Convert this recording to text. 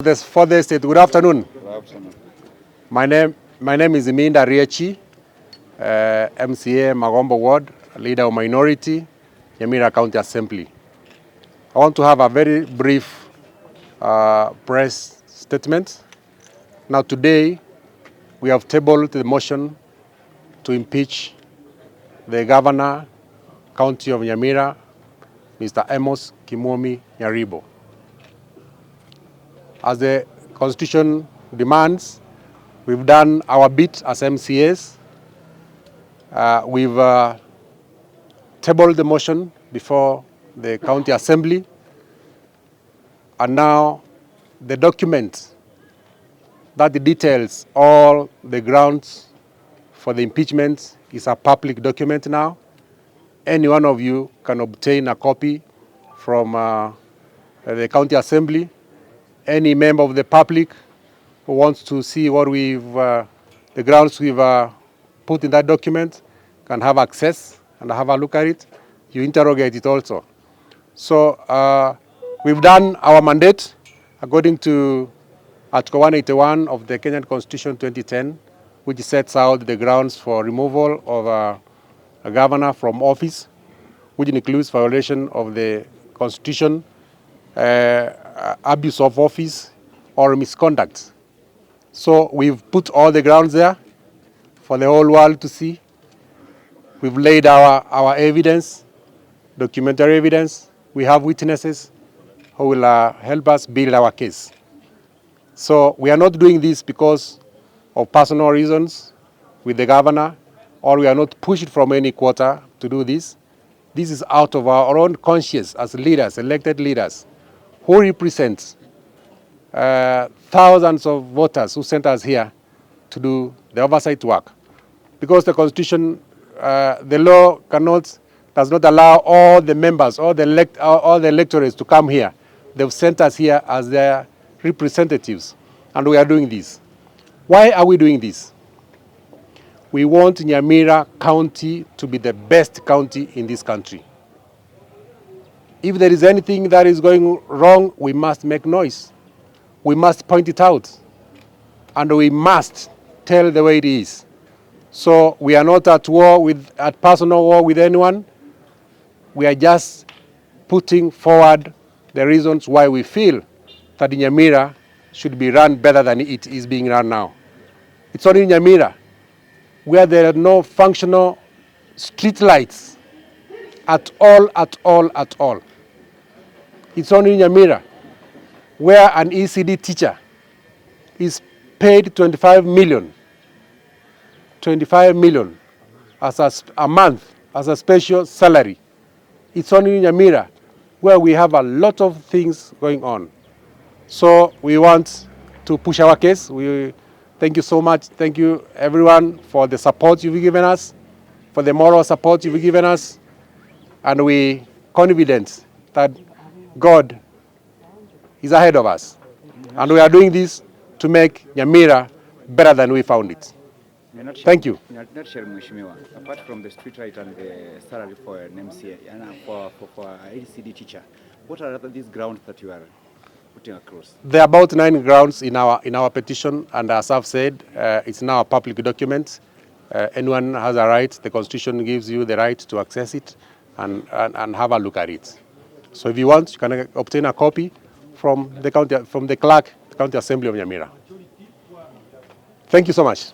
This further state. Good afternoon. Good afternoon. My name is Nyamira Governor MCA Magombo Ward, leader of minority, Nyamira County Assembly. I want to have a very brief press statement. Now today, we have tabled the motion to impeach the Governor, County of Nyamira, Mr. Amos Nyaribo. As the Constitution demands, we've done our bit as MCAs. We've tabled the motion before the County Assembly, and now the document that details all the grounds for the impeachment is a public document now. Any one of you can obtain a copy from the County Assembly. Any member of the public who wants to see what the grounds we've put in that document can have access and have a look at it. You interrogate it also. So we've done our mandate according to Article 181 of the Kenyan Constitution 2010, which sets out the grounds for removal of a governor from office, which includes violation of the Constitution, abuse of office, or misconduct. So we've put all the grounds there for the whole world to see. We've laid our evidence, documentary evidence. We have witnesses who will help us build our case. So we are not doing this because of personal reasons with the governor, or we are not pushed from any quarter to do this. This is out of our own conscience as leaders, elected leaders, who represents thousands of voters who sent us here to do the oversight work. Because the Constitution, the law does not allow all the members, all the electorates to come here. They've sent us here as their representatives, and we are doing this. Why are we doing this? We want Nyamira County to be the best county in this country. If there is anything that is going wrong, we must make noise. We must point it out. And we must tell the way it is. So we are not at personal war with anyone. We are just putting forward the reasons why we feel that Nyamira should be run better than it is being run now. It's only in Nyamira where there are no functional street lights at all. It's only in Nyamira where an ECD teacher is paid 25 million as a month as a special salary. It's only in Nyamira where we have a lot of things going on. So we want to push our case. Thank you so much. Thank you everyone for the support you've given us, for the moral support you've given us, and we confident that God is ahead of us. And we are doing this to make Nyamira better than we found it. Thank you. Apart from the street light and the salary for an MCA and for an LCD teacher, what are these grounds that you are putting across? There are about 9 grounds in our petition, and as I've said, it's now a public document. Anyone has a right. The Constitution gives you the right to access it and have a look at it. So if you want, you can obtain a copy from the clerk, the County Assembly of Nyamira. Thank you so much.